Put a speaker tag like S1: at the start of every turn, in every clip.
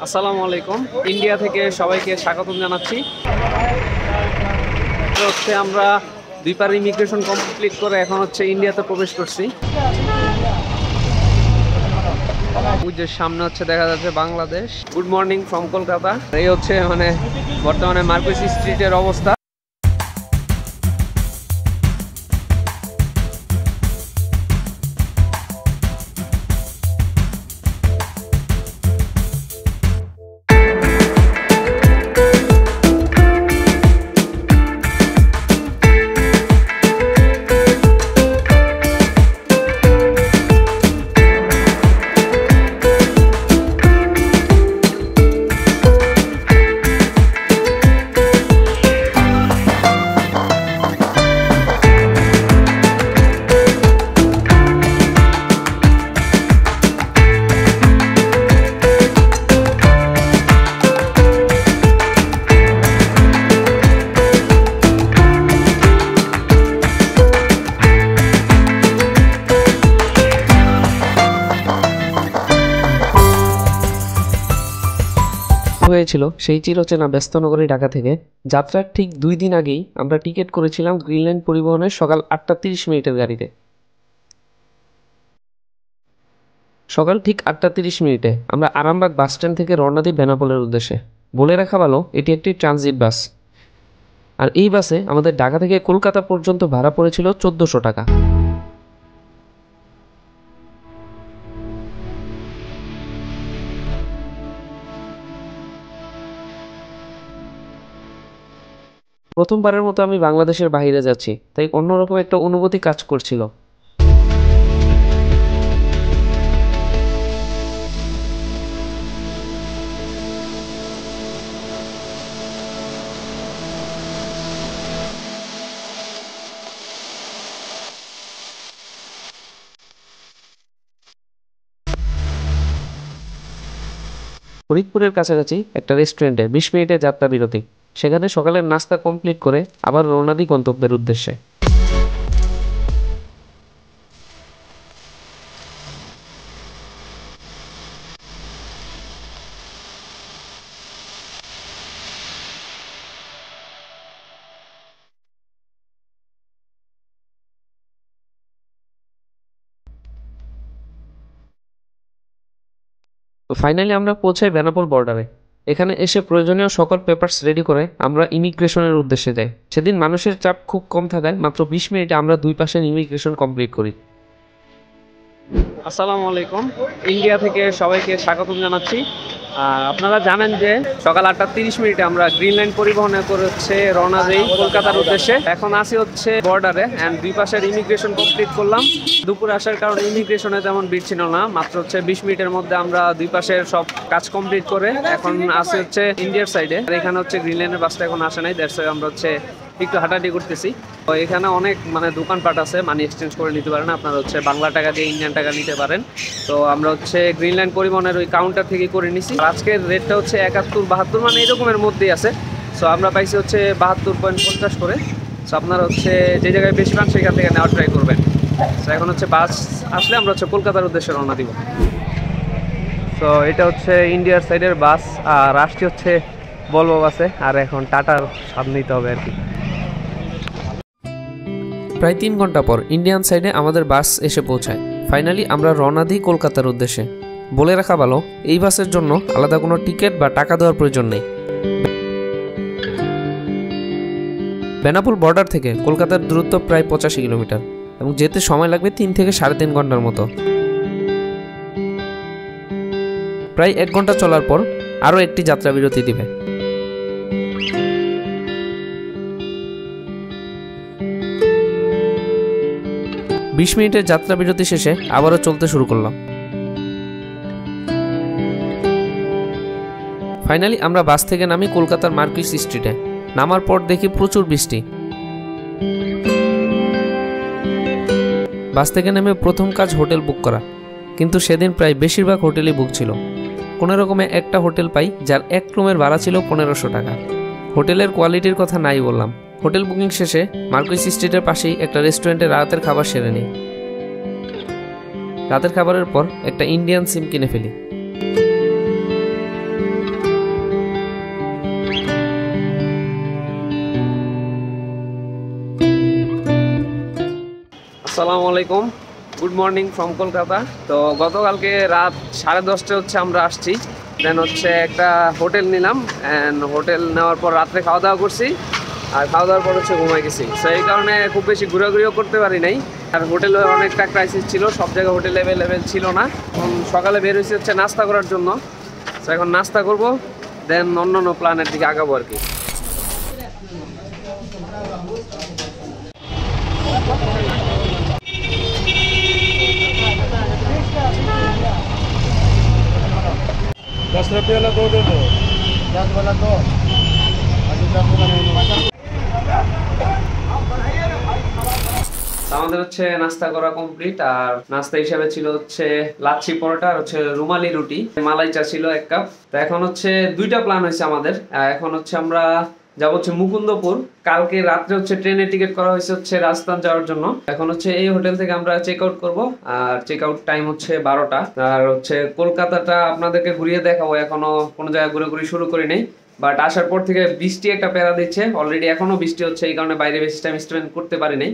S1: আসসালামু আলাইকুম। ইন্ডিয়া থেকে সবাইকে স্বাগতম জানাচ্ছি। আমরা দুইবার ইমিগ্রেশন কমপ্লিট করে এখন ইন্ডিয়াতে প্রবেশ করছি। সামনে দেখা যাচ্ছে Bangladesh. Good morning from Kolkata. এই বর্তমানে মার্কুইস স্ট্রিটের অবস্থা। হয়েছিল সেই চিরচেনা ব্যস্তনগরী ঢাকা থেকে যাত্রার ঠিক 2 দিন আগেই আমরা টিকিট করেছিলাম গ্রিনল্যান্ড পরিবহনের সকাল 8টা 30 মিনিটের গাড়িতে। সকাল ঠিক 8টা 30 মিনিটে আমরা আরামবাগ বাস স্ট্যান্ড থেকে রওনা দিই বেনাপোলের উদ্দেশ্যে। বলে রাখা ভালো, এটি একটি ট্রানজিট বাস, আর এই বাসে আমাদের ঢাকা থেকে কলকাতা পর্যন্ত ভাড়া পড়েছিল 1400 টাকা। প্রথমবারের মতো আমি বাংলাদেশের বাইরে যাচ্ছি, তাই অন্যরকম একটা অনুভূতি কাজ করছিল। ফরিদপুরের কাছাকাছি একটা রেস্টুরেন্টে 20 মিনিটের যাত্রা বিরতি। সেখানে সকালের নাস্তা কমপ্লিট করে আবার রওনা দিই গন্তব্যের উদ্দেশ্যে। তো ফাইনালি আমরা পৌঁছাই বেনাপোল বর্ডারে। এখানে এসে প্রয়োজনীয় সকল পেপারস রেডি করে আমরা ইমিগ্রেশনের উদ্দেশ্যে যাই। সেদিন মানুষের চাপ খুব কম থাকায় মাত্র 20 মিনিটে আমরা দুই পাশের ইমিগ্রেশন কমপ্লিট করি। আসসালামু আলাইকুম। ইন্ডিয়া থেকে সবাইকে স্বাগতম জানাচ্ছি। আপনারা জানেন যে সকাল 8টা 30 মিনিটে আমরা গ্রিনল্যান্ড পরিবহনে করে রওনা দিই কলকাতার উদ্দেশ্যে। এখন আসি বর্ডারে অ্যান্ড দুই পাশের ইমিগ্রেশন কমপ্লিট করলাম। দুপুর আসার কারণে ইমিগ্রেশনে তেমন ভিড় ছিল না, মাত্র 20 মিনিটের মধ্যে আমরা দুই পাশের সব কাজ কমপ্লিট করে এখন আসি ইন্ডিয়ার সাইডে। আর এখানে গ্রিনল্যান্ডের বাসটা এখন আসে নাই, দ্যাটস ওয়াই আমরা একটু হাঁটাহাঁটি করতেছি। তো এখানে অনেক দোকানপাট আছে, মানি এক্সচেঞ্জ করে নিতে পারেন। আপনারা বাংলা টাকা দিয়ে ইন্ডিয়ান টাকা নিতে পারেন। তো আমরা গ্রিনল্যান্ড পরিবহনের ওই কাউন্টার থেকে করে নিছি। আজকের রেটটা 71-72 মানে এরকমের মধ্যেই আছে। সো আমরা পাইছি 72.50 করে। সো আপনারা যে জায়গায় বেশি পান সেখান থেকে নেওয়ার ট্রাই করবেন। সো এখন বাস আসলে আমরা কলকাতার উদ্দেশ্যে রওনা দিব। তো এটা ইন্ডিয়ার সাইডের বাস, আর আসছি বলবো বাসে। আর এখন টাটার স্বাদ নিতে হবে আর কি। প্রায় 3 ঘন্টা পর ইন্ডিয়ান সাইডে আমাদের বাস এসে পৌঁছায়। ফাইনালি আমরা রওনা দিই কলকাতার উদ্দেশ্যে। বলে রাখা ভালো, এই বাসের জন্য আলাদা কোনো টিকিট বা টাকা দেওয়ার প্রয়োজন নেই। বেনাপোল বর্ডার থেকে কলকাতার দূরত্ব প্রায় 85 কিলোমিটার এবং যেতে সময় লাগবে 3 থেকে 3.5 ঘন্টার মতো। প্রায় 1 ঘন্টা চলার পর আরও একটি যাত্রা বিরতি দিবে। বিশ মিনিটের যাত্রা বিরতি শেষে আবারও চলতে শুরু করলাম। ফাইনালি আমরা বাস থেকে নামি কলকাতার মার্কুইস স্ট্রিটে। নামার পর দেখি প্রচুর বৃষ্টি। বাস থেকে নেমে প্রথম কাজ হোটেল বুক করা, কিন্তু সেদিন প্রায় বেশিরভাগ হোটেলই বুক ছিল। কোনো রকমে একটা হোটেল পাই যার এক রুমের ভাড়া ছিল 1500 টাকা। হোটেলের কোয়ালিটির কথা নাই বললাম। হোটেল বুকিং শেষে মার্কুইস স্ট্রিটের পাশেই একটা রেস্টুরেন্টে রাতের খাবার সেরে নিই। রাতের খাবারের পর একটা ইন্ডিয়ান সিম কিনে ফেলি। আসসালামু আলাইকুম, গুড মর্নিং ফ্রম কলকাতা। তো গতকালকে রাত 10:30 হচ্ছে আমরা আসছি, দেন হচ্ছে একটা হোটেল নিলাম, অ্যান্ড হোটেল নেওয়ার পর রাত্রে খাওয়া দাওয়া করছি, আর খাওয়া দাওয়ার পর হচ্ছে ঘুমাই গেছি। সো এই কারণে খুব বেশি ঘোরাঘুরিও করতে পারি নাই, আর হোটেলে অনেকটা ক্রাইসিস ছিল, সব জায়গায় হোটেল অ্যাভেলেবেল ছিল না। এখন সকালে বের হয়েছি হচ্ছে নাস্তা করার জন্য। সো এখন নাস্তা করব, দেন অন্যান্য প্ল্যানের দিকে আগাবো আর কি।
S2: ₹10 वाला दो दे दो, 10 वाला दो, अभी 10 वाला नहीं।
S1: আমাদের হচ্ছে নাস্তা করা কমপ্লিট, আর নাস্তা হিসেবে ছিল হচ্ছে লাচ্ছি পরোটা আর হচ্ছে রুমালি রুটি, মালাই চা ছিল 1 কাপ। তো এখন হচ্ছে 2টা প্ল্যান হয়েছে আমাদের। এখন হচ্ছে আমরা যাবো হচ্ছে মুকুন্দপুর। কালকে রাত্রে হচ্ছে ট্রেনের টিকিট করা হয়েছে হচ্ছে রাজস্থান যাওয়ার জন্য। এখন হচ্ছে এই হোটেল থেকে আমরা চেক আউট করবো, আর চেক আউট টাইম হচ্ছে 12টা। আর হচ্ছে কলকাতাটা আপনাদেরকে ঘুরিয়ে দেখাবো, এখনো কোনো জায়গায় ঘুরে শুরু করি নেই, বাট আসার পর থেকে বৃষ্টি একটা প্যারা দিচ্ছে, অলরেডি এখনো বৃষ্টি হচ্ছে, এই কারণে বাইরে বেশি টাইম স্পেন্ড করতে পারি নাই।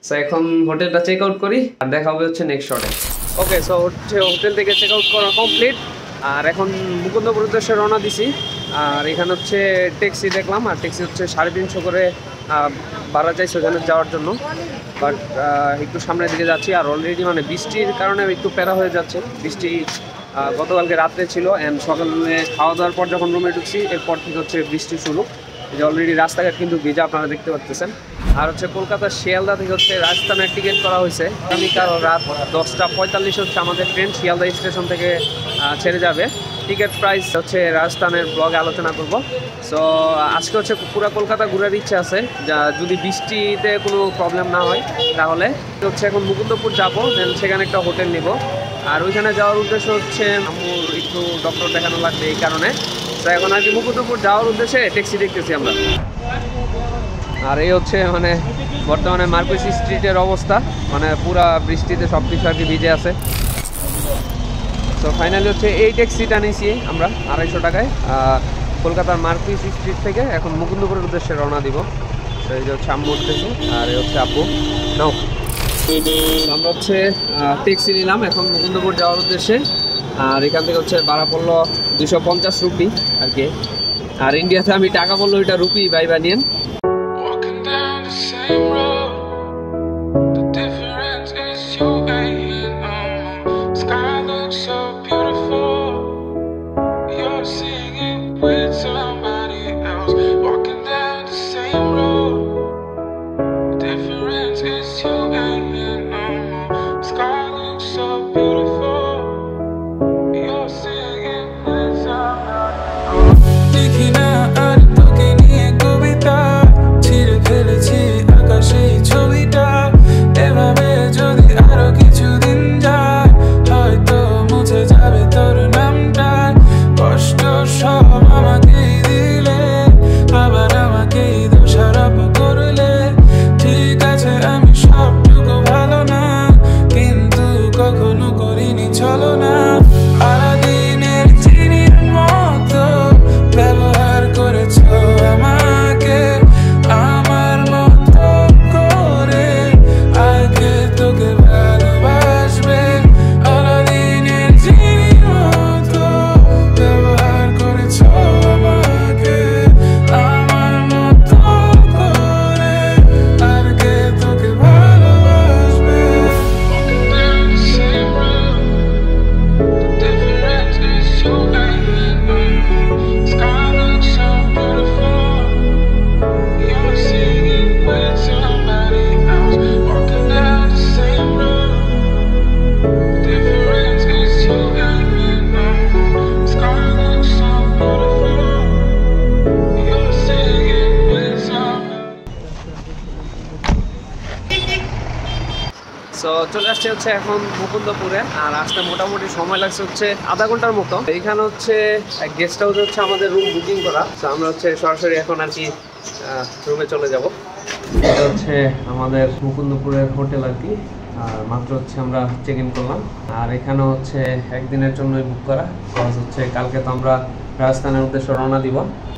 S1: সো এখন হোটেলটা চেক আউট করি, আর দেখা হবে হচ্ছে নেক্সট শটে। ওকে, সো হচ্ছে হোটেল থেকে চেক আউট করা কমপ্লিট, আর এখন মুকুন্দপুর উদ্দেশ্যে রওনা দিছি। আর এখানে হচ্ছে ট্যাক্সি দেখলাম, আর ট্যাক্সি হচ্ছে 350 করে ভাড়া চাইছে ওখানে যাওয়ার জন্য, বাট একটু সামনের দিকে যাচ্ছি। আর অলরেডি মানে বৃষ্টির কারণে একটু প্যারা হয়ে যাচ্ছে। বৃষ্টি গতকালকে রাত্রে ছিল, অ্যান্ড সকালে খাওয়া দাওয়ার পর যখন রুমে ঢুকছি এরপর থেকে হচ্ছে বৃষ্টি শুরু। যে অলরেডি রাস্তাঘাট কিন্তু ভিজা, আপনারা দেখতে পাচ্ছেন। আর হচ্ছে কলকাতার শিয়ালদা থেকে হচ্ছে রাজস্থানের টিকিট করা হয়েছে। আগামীকাল রাত 10:45 হচ্ছে আমাদের ট্রেন শিয়ালদা স্টেশন থেকে ছেড়ে যাবে। টিকিট প্রাইস হচ্ছে রাজস্থানের ব্লগে আলোচনা করব। সো আজকে হচ্ছে পুরো কলকাতা ঘোরার ইচ্ছা আছে, যা যদি বৃষ্টিতে কোনো প্রবলেম না হয় তাহলে হচ্ছে এখন মুকুন্দপুর যাবো, দেন সেখানে একটা হোটেল নিব। আর ওইখানে যাওয়ার উদ্দেশ্য হচ্ছে আমার একটু ডক্টর দেখানো লাগবে, এই কারণে। তো এখন আর কি মুকুন্দপুর যাওয়ার উদ্দেশ্যে ট্যাক্সি দেখতেছি আমরা। আর এই হচ্ছে মানে বর্তমানে মার্কুইস স্ট্রিটের অবস্থা, মানে পুরা বৃষ্টিতে সব কিছু আর কি ভিজে আছে। তো ফাইনালি হচ্ছে এই ট্যাক্সিটা নিয়েছি আমরা 250 টাকায় কলকাতার মার্কুইস স্ট্রিট থেকে এখন মুকুন্দপুরের উদ্দেশ্যে রওনা দিব। তো এই যে হচ্ছে আম্মু উঠতেছে, আর এই হচ্ছে আব্বু। নাও, আমরা হচ্ছে ট্যাক্সি নিলাম এখন মুকুন্দপুর যাওয়ার উদ্দেশ্যে। আর এখান থেকে হচ্ছে ভাড়া পড়লো 250 রুপি আর কি। আর ইন্ডিয়াতে আমি টাকা বললো ওইটা রুপি ভাইবা নিয়েন। সো চলে আসছে হচ্ছে এখন মুকুন্দপুরে, আর আসতে মোটামুটি সময় লাগছে হচ্ছে আধা ঘন্টার মতো। এইখানে হচ্ছে গেস্ট হাউস হচ্ছে আমাদের রুম বুকিং করা, তো আমরা হচ্ছে সরাসরি এখন আর কি রুমে চলে যাব। এটা হচ্ছে আমাদের মুকুন্দপুরের হোটেল আর কি, আর মাত্র হচ্ছে আমরা চেক ইন করলাম। আর এখানে হচ্ছে একদিনের জন্যই বুক করা, কজ হচ্ছে কালকে তো আমরা রাজস্থানের উদ্দেশ্যে রওনা দিব।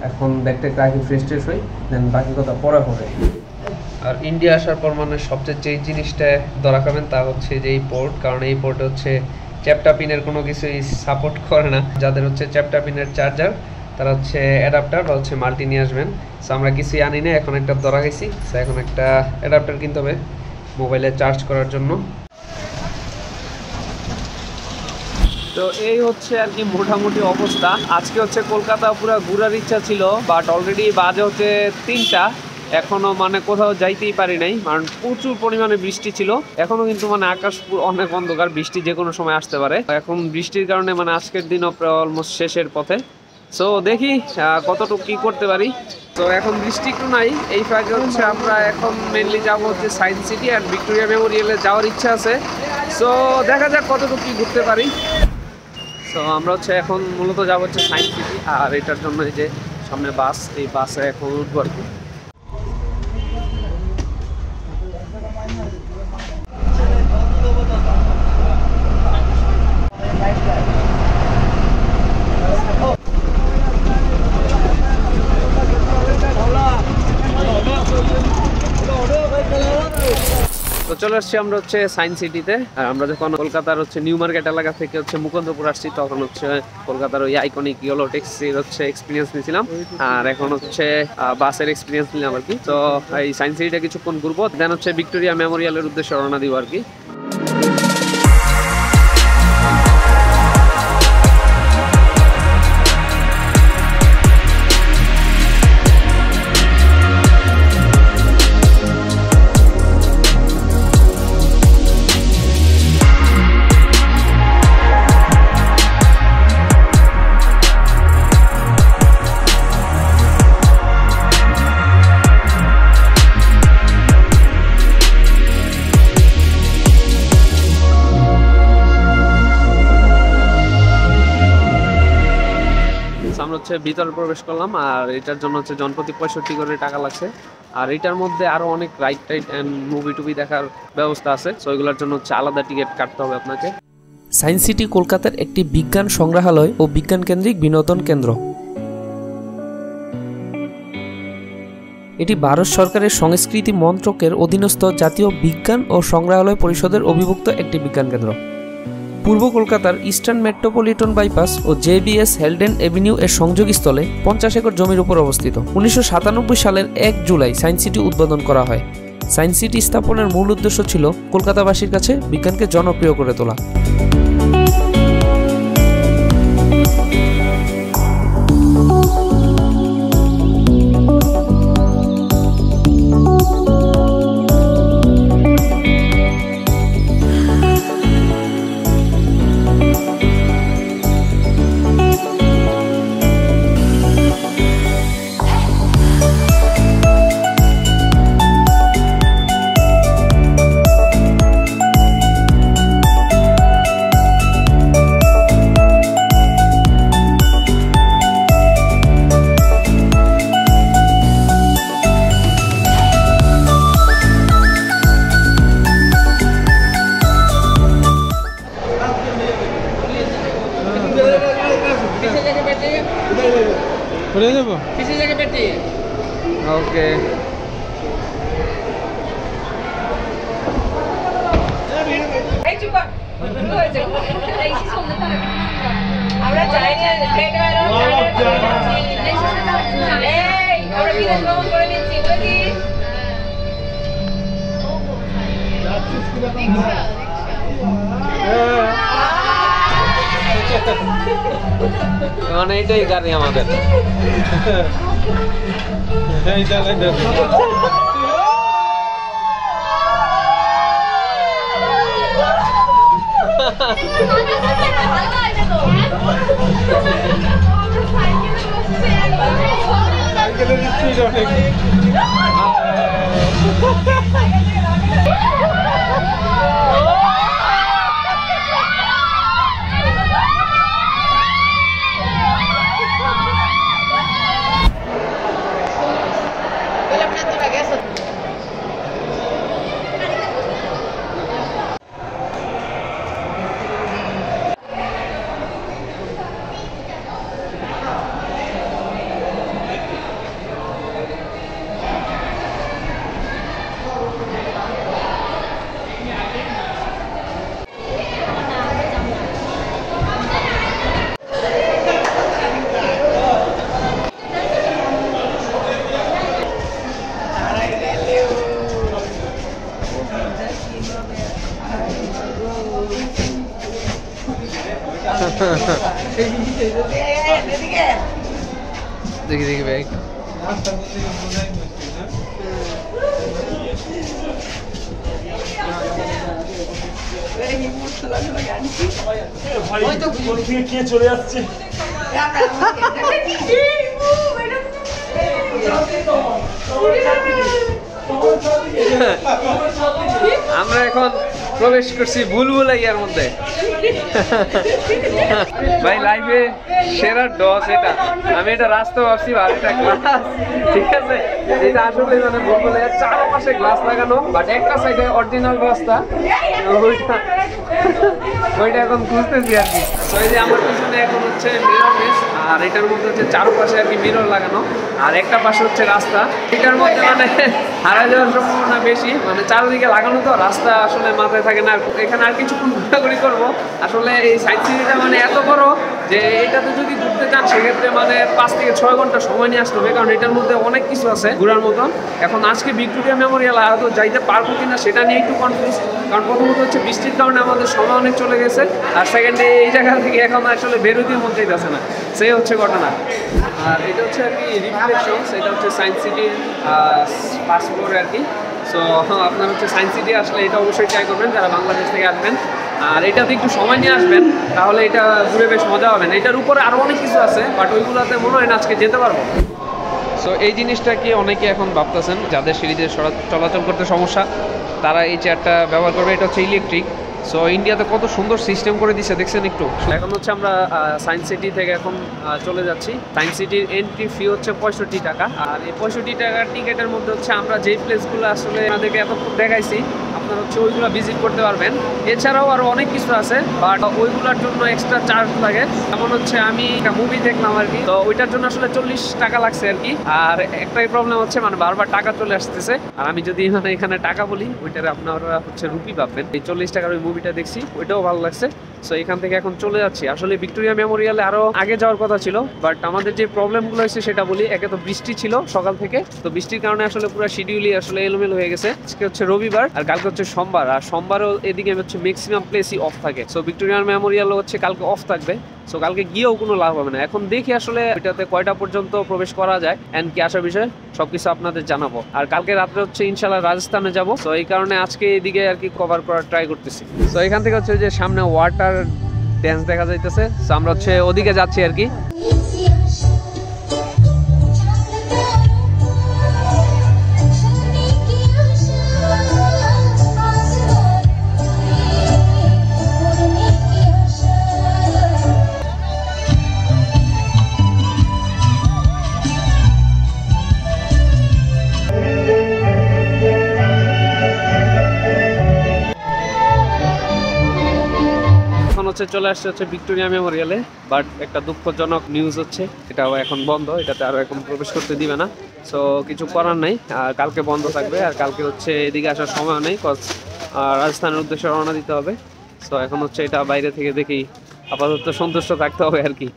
S1: এখন ব্যাগটা রাখি, ফ্রেশ ট্রেশ হই, দেন বাকি কথা পরে হবে। আর ইন্ডিয়া আসার পর মানে সবচেয়ে যে জিনিসটা ধরা খাবেন তা হচ্ছে যে এই পোর্ট, কারণ এই পোর্ট হচ্ছে চ্যাপ্টা পিনের কোনো কিছুই সাপোর্ট করে না। যাদের হচ্ছে চ্যাপ্টা পিনের চার্জার তারা হচ্ছে অ্যাডাপ্টার বা হচ্ছে মাল্টি নিয়ে আসবেন। সো আমরা কিছুই আনি না, এখন একটা ধরা গেছি। সো এখন একটা অ্যাডাপ্টার কিনতে হবে মোবাইলে চার্জ করার জন্য। তো এই হচ্ছে আর কি মোটামুটি অবস্থা। আজকে হচ্ছে কলকাতা পুরো ঘোরার ইচ্ছা ছিল, বাট অলরেডি বাজে হচ্ছে 3টা, এখনো মানে কোথাও যাইতেই পারি নাই, কারণ প্রচুর পরিমাণে বৃষ্টি ছিল। এখনো কিন্তু মানে আকাশ অনেক অন্ধকার, বৃষ্টি যে কোনো সময় আসতে পারে। এখন বৃষ্টির কারণে মানে আজকের দিনও প্রায় অলমোস্ট শেষের পথে। সো দেখি কতটুকু কি করতে পারি। তো এখন বৃষ্টি একটু নাই, এই ফাঁকে হচ্ছে আমরা এখন মেনলি যাবো হচ্ছে সায়েন্স সিটি আর ভিক্টোরিয়া মেমোরিয়ালে যাওয়ার ইচ্ছা আছে। সো দেখা যাক কতটুকু কি ঘুরতে পারি। তো আমরা হচ্ছে এখন মূলত যাবো হচ্ছে সায়েন্স সিটি, আর এটার জন্য এই যে সামনে বাস, এই বাসে এখন উঠবো আর কি। তো চলে আসছি আমরা হচ্ছে সায়েন্স সিটিতে। আর আমরা যখন কলকাতার হচ্ছে নিউ মার্কেট এলাকা থেকে হচ্ছে মুকুন্দপুর আসছি, তখন হচ্ছে কলকাতার ওই আইকনিক ইয়েলো ট্যাক্সির হচ্ছে এক্সপিরিয়েন্স নিয়েছিলাম, আর এখন হচ্ছে বাসের এক্সপিরিয়েন্স নিলাম আর কি। তো এই সায়েন্স সিটিটা কিছুক্ষণ ঘুরবো, দেন হচ্ছে ভিক্টোরিয়া মেমোরিয়ালের উদ্দেশ্যে রওনা দিব আর কি। আমরা হচ্ছে ভিতরে প্রবেশ করলাম, আর এটার জন্য হচ্ছে জনপ্রতি 65 করে টাকা লাগছে। আর এটার মধ্যে আরো অনেক রাইড টাইড এন্ড মুভি টুভি দেখার ব্যবস্থা আছে, সো এগুলোর জন্য হচ্ছে আলাদা টিকিট কাটতে হবে আপনাকে।
S3: সায়েন্স সিটি কলকাতার একটি বিজ্ঞান সংগ্রহালয় ও বিজ্ঞান কেন্দ্রিক বিনোদন কেন্দ্র। এটি ভারত সরকারের সংস্কৃতি মন্ত্রকের অধীনস্থ জাতীয় বিজ্ঞান ও সংগ্রহালয় পরিষদের অধিভুক্ত একটি বিজ্ঞান কেন্দ্র। পূর্ব কলকাতার ইস্টার্ন মেট্রোপলিটন বাইপাস ও জেবিএস হেলডেন এভিনিউ এর সংযোগস্থলে 50 একর জমির উপর অবস্থিত। 1997 সালের 1 জুলাই সায়েন্স সিটি উদ্বোধন করা হয়। সায়েন্স সিটি স্থাপনের মূল উদ্দেশ্য ছিল কলকাতাবাসীর কাছে বিজ্ঞানকে জনপ্রিয় করে তোলা।
S1: ওকে,
S4: আমরা যাই না পেট বাইরে আমরা বিদেশ ভ্রমণ করে নিচ্ছি বুঝলি।
S1: মানে এটাই গাড়ি আমাদের। দেখি দেখি ভাই
S2: কে চলে আসছে
S1: আমরা এখন প্রবেশ করছি ভুলভুলাইয়ার মধ্যে। ভাই লাইফে সেরা ডস এটা, আমি এটা রাস্তা ভাবছি এটা গ্লাস, ঠিক আছে, এটা আসলে মানে ভুলভুলাইয়ার চারপাশে গ্লাস লাগানো, বাট একটা সাইডে অরিজিনাল রাস্তা, ওইটা এখন খুঁজতেছি আর কি। তো এই যে আমার পিছনে এখন হচ্ছে মিরর মেস, আর এটার মধ্যে হচ্ছে চারপাশে আর কি মিরর লাগানো, আর একটা পাশে হচ্ছে রাস্তা। এটার মধ্যে মানে হারা যাওয়ার সম্ভাবনা বেশি, মানে চারদিকে লাগানো তো রাস্তা আসলে মাথায় থাকে না। এখানে আর কিছুক্ষণ ঘোরাঘুরি করবো। আসলে এই সাইড সিটিটা মানে এত বড় যে এটাতে যদি ঘুরতে চান সেক্ষেত্রে মানে 5 থেকে 6 ঘন্টা সময় নিয়ে আসতে হবে, কারণ এটার মধ্যে অনেক কিছু আছে ঘোরার মতন। এখন আজকে ভিক্টোরিয়া মেমোরিয়াল আদৌ যাইতে পারবো কিনা সেটা নিয়ে একটু কনফিউজ, কারণ প্রথমত হচ্ছে বৃষ্টির কারণে আমাদের সময় অনেক চলে গেছে, আর সেকেন্ডে এই জায়গা থেকে এখন আসলে বেরোতেই মন চাইতেছে না, সেই হচ্ছে ঘটনা। আর এটা হচ্ছে আর কি রিফ্লেকশনস, এটা হচ্ছে সায়েন্স সিটির ফার্স্ট ফ্লোরে আর কি। সো আপনার হচ্ছে সায়েন্স সিটি আসলে এটা অবশ্যই ট্রাই করবেন যারা বাংলাদেশ থেকে আসবেন, আর এটাতে একটু সময় নিয়ে আসবেন, তাহলে এটা ঘুরে বেশ মজা হবে। এটার উপরে আরও অনেক কিছু আছে, বাট ওইগুলোতে মনে হয় না আজকে যেতে পারবো। সো এই জিনিসটা কি অনেকে এখন ভাবতেছেন, যাদের সিঁড়িতে চলাচল করতে সমস্যা তারা এই চেয়ারটা ব্যবহার করবে। এটা হচ্ছে ইলেকট্রিক। সো ইন্ডিয়াতে কত সুন্দর সিস্টেম করে দিচ্ছে দেখছেন একটু। এখন হচ্ছে আমরা সায়েন্স সিটি থেকে এখন চলে যাচ্ছি। সায়েন্স সিটির এন্ট্রি ফি হচ্ছে 65 টাকা, আর এই 65 টাকার টিকিটের মধ্যে হচ্ছে আমরা যেই প্লেসগুলো আসলে আমাদেরকে এতক্ষণ দেখাইছি আপনারা হচ্ছে ওইগুলো ভিজিট করতে পারবেন। এছাড়াও আরও অনেক কিছু আছে, বাট ওইগুলোর জন্য এক্সট্রা চার্জ লাগে। যেমন হচ্ছে আমি একটা মুভি দেখলাম আর কি, তো ওইটার জন্য আসলে 40 টাকা লাগছে আর কি। আর একটাই প্রবলেম হচ্ছে মানে বারবার টাকা চলে আসতেছে, আর আমি যদি মানে এখানে টাকা বলি ওইটার আপনারা হচ্ছে রুপি পাবেন। এই 40 টাকার ওই মুভিটা দেখছি, ওইটাও ভালো লাগছে। সো এখান থেকে এখন চলে যাচ্ছি। আসলে ভিক্টোরিয়া মেমোরিয়ালে আরো আগে যাওয়ার কথা ছিল, বাট আমাদের যে প্রবলেমগুলো হয়েছে সেটা বলি। একে তো বৃষ্টি ছিল সকাল থেকে, তো বৃষ্টির কারণে আসলে পুরো শিডিউলই আসলে এলোমেলো হয়ে গেছে। আজকে হচ্ছে রবিবার আর কালকে হচ্ছে সোমবার, আর সোমবারও এদিকে হচ্ছে ম্যাক্সিমাম প্লেসই অফ থাকে। সো ভিক্টোরিয়া মেমোরিয়ালও হচ্ছে কালকে অফ থাকবে। সো কালকে গিয়েও কোনো লাভ হবে না। এখন দেখি আসলে এটাতে কয়টা পর্যন্ত প্রবেশ করা যায় এন্ড কি আসার বিষয়ে সবকিছু আপনাদের জানাবো। আর কালকে রাত্রে হচ্ছে ইনশাল্লাহ রাজস্থানে যাব। তো এই কারণে আজকে এদিকে আর কি কভার করার ট্রাই করতেছি। তো এখান থেকে হচ্ছে যে সামনে ওয়াটার ড্যান্স দেখা যাইতেছে, সো আমরা হচ্ছে ওদিকে যাচ্ছি আর কি। চলে আসছে হচ্ছে ভিক্টোরিয়া মেমোরিয়ালে, বাট একটা দুঃখজনক নিউজ হচ্ছে এটাও এখন বন্ধ, এটাতে আরো এখন প্রবেশ করতে দিবে না। সো কিছু করার নাই, আর কালকে বন্ধ থাকবে। আর কালকে হচ্ছে এদিকে আসার সময় নেই, কজ রাজস্থানের উদ্দেশ্যে রওনা দিতে হবে। সো এখন হচ্ছে এটা বাইরে থেকে দেখি, আপাতত সন্তুষ্ট থাকতে হবে আর কি।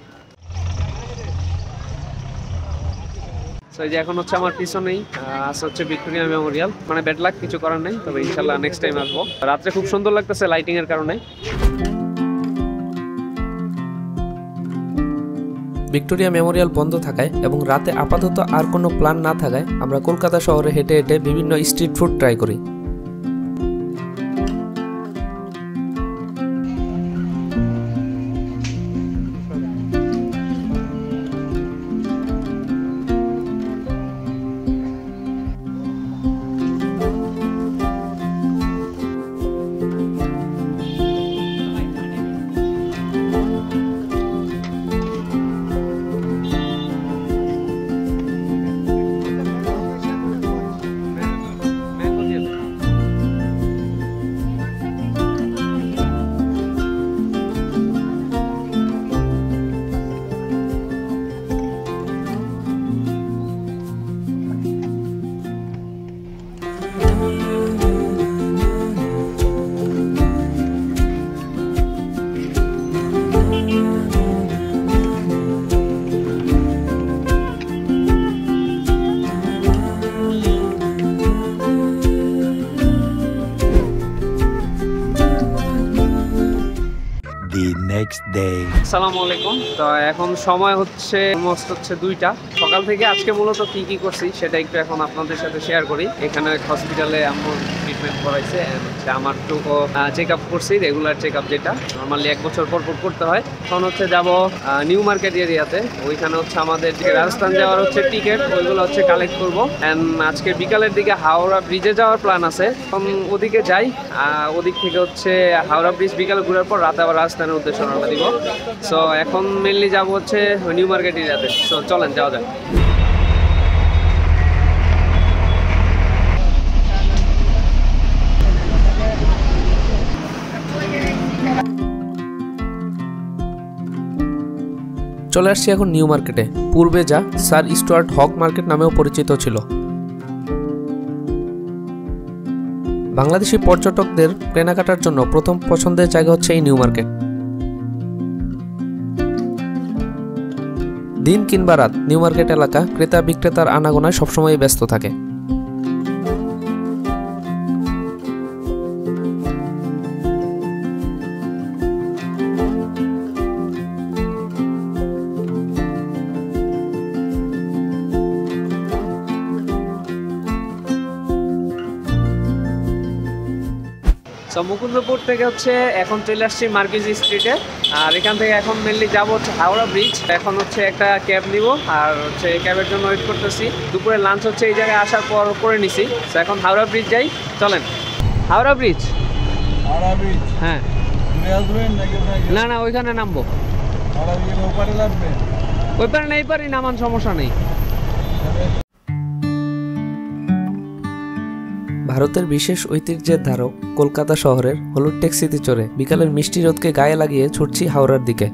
S1: এই যে এখন হচ্ছে আমার পিছনেই আছে হচ্ছে ভিক্টোরিয়া মেমোরিয়াল, মানে ব্যাড লাক, কিছু করার নেই। তবে ইনশাল্লাহ নেক্সট টাইম আসবো। রাত্রে খুব সুন্দর লাগতেছে লাইটিং এর কারণে।
S3: ভিক্টোরিয়া মেমোরিয়াল বন্ধ থাকায় এবং রাতে আপাতত আর কোনো প্ল্যান না থাকায় আমরা কলকাতা শহরে হেঁটে হেঁটে বিভিন্ন স্ট্রিট ফুড ট্রাই করি।
S5: day.
S1: আসসালামু আলাইকুম। তো এখন সময় হচ্ছে অলমোস্ট হচ্ছে 2টা। সকাল থেকে আজকে মূলত কি কি করছি সেটা একটু এখন আপনাদের সাথে শেয়ার করি। এখানে হসপিটালে আমার ট্রিটমেন্ট করাইছে, হচ্ছে আমার টুকু চেক আপ করছি, রেগুলার চেক আপ যেটা নর্মালি 1 বছর পর পর করতে হয়। তখন হচ্ছে যাব নিউ মার্কেট এরিয়াতে, ওইখানে হচ্ছে আমাদের যে রাজস্থান যাওয়ার হচ্ছে টিকিট ওইগুলো হচ্ছে কালেক্ট করবো। অ্যান্ড আজকে বিকালের দিকে হাওড়া ব্রিজে যাওয়ার প্ল্যান আছে, তখন ওদিকে যাই। ওদিক থেকে হচ্ছে হাওড়া ব্রিজ বিকালে ঘুরার পর রাতে আবার রাজস্থানের উদ্দেশ্যে রওনা দিব। সো এখন মেনলি যাব হচ্ছে নিউ মার্কেট এরিয়াতে। সো চলেন যাওয়া যাক।
S3: চলে আসছি এখন নিউ মার্কেটে, পূর্বে যা স্যার স্টুয়ার্ট হক মার্কেট নামেও পরিচিত ছিল। বাংলাদেশি পর্যটকদের কেনাকাটার জন্য প্রথম পছন্দের জায়গা হচ্ছে এই নিউ মার্কেট। দিন কিংবা রাত নিউ মার্কেট এলাকা ক্রেতা বিক্রেতার আনাগোনায় সবসময় ব্যস্ত থাকে।
S1: তো মুকুন্দপুর থেকে হচ্ছে এখন চলে আসছি মার্কিজ স্ট্রিটে, আর এখান থেকে এখন মেনলি যাবো হচ্ছে হাওড়া ব্রিজ। এখন হচ্ছে একটা ক্যাব নিব, আর হচ্ছে ক্যাবের জন্য ওয়েট করতেছি। দুপুরে লাঞ্চ হচ্ছে এই জায়গায় আসার পর করে নিছি। তো এখন হাওড়া ব্রিজ যাই, চলেন। হাওড়া ব্রিজ,
S2: হাওড়া ব্রিজ
S1: হ্যাঁ।
S2: ঘুরে আসবেন নাকি ওখানে?
S1: না না, ওইখানে নামবো।
S2: হাওড়া ব্রিজের ওপারে নামবেন?
S1: ওই পারে না এই পারে নামান, সমস্যা নেই।
S3: ভারতের বিশেষ ঐতিহ্যের ধারক কলকাতা শহরের হলুদ ট্যাক্সিতে চড়ে বিকালের মিষ্টি রোদকে গায়ে লাগিয়ে ছুটছি হাওড়ার দিকে।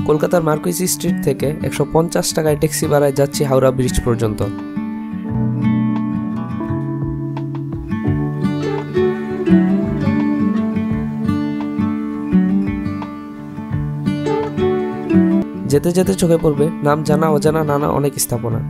S3: কলকাতার মার্কুইস স্ট্রিট থেকে 150 টাকায় ট্যাক্সি ভাড়ায় যাচ্ছি হাওড়া ব্রিজ পর্যন্ত। যেতে যেতে চোখে পড়বে নাম জানা অজানা নানা অনেক স্থাপনা।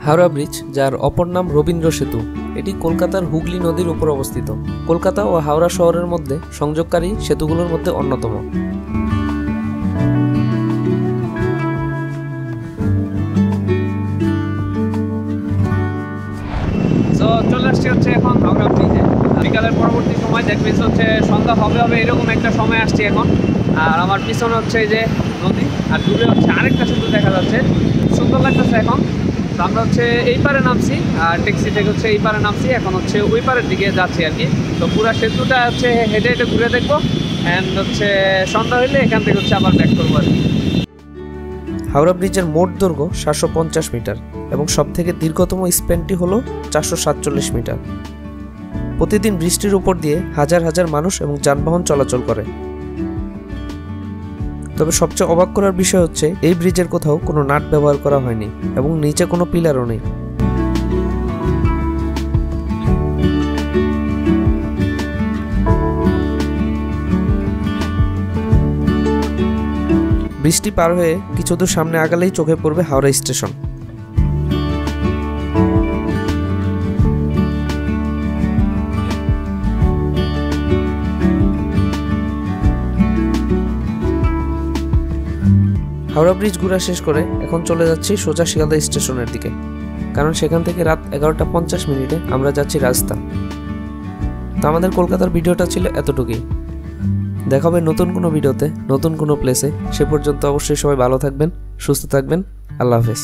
S3: হাওড়া ব্রিজ, যার অপর নাম রবীন্দ্র সেতু, এটি কলকাতার হুগলি নদীর উপর অবস্থিত। কলকাতা ও হাওড়া শহরের মধ্যে সংযোগকারী সেতুগুলোর মধ্যে অন্যতম।
S1: তো চলে আসছি হচ্ছে এখন হাওড়া ব্রিজে। বিকালের পরবর্তী সময় দেখবেন হচ্ছে সন্ধ্যা হবে হবে এরকম একটা সময় আসছি এখন। আর আমার পিছনে হচ্ছে এই যে নদী, আর দূরে হচ্ছে আরেকটা সেতু দেখা যাচ্ছে, সুন্দর লাগতেছে এখন। তো আমরা হচ্ছে এই পারে নামছি, আর ট্যাক্সি থেকে হচ্ছে এই পারে নামছি, এখন হচ্ছে ওই পারের দিকে যাচ্ছি আর কি। তো পুরো সেতুটা হচ্ছে হেঁটে হেঁটে ঘুরে দেখবো, অ্যান্ড হচ্ছে সন্ধ্যা হইলে এখান থেকে হচ্ছে আবার ব্যাক করবো আর কি।
S3: হাওড়া ব্রিজের মোট দৈর্ঘ্য 750 মিটার এবং সবথেকে দীর্ঘতম স্প্যানটি হলো 447 মিটার। প্রতিদিন ব্রিজটির উপর দিয়ে হাজার হাজার মানুষ এবং যানবাহন চলাচল করে। তবে সবচেয়ে অবাক করার বিষয় হচ্ছে এই ব্রিজের কোথাও কোনো নাট ব্যবহার করা হয়নি এবং নিচে কোনো পিলারও নেই। ব্রিজটি পার হয়ে কিছু দূর সামনে আগালেই চোখে পড়বে হাওড়া স্টেশন। হাওড়া ব্রিজ ঘোরা শেষ করে এখন চলে যাচ্ছি সোজা শিয়ালদা স্টেশনের দিকে, কারণ সেখান থেকে রাত 11:50 আমরা যাচ্ছি রাজস্থান। তো আমাদের কলকাতার ভিডিওটা ছিল এতটুকুই। দেখা হবে নতুন কোনো ভিডিওতে, নতুন কোনো প্লেসে। সে পর্যন্ত অবশ্যই সবাই ভালো থাকবেন, সুস্থ থাকবেন। আল্লাহ হাফেজ।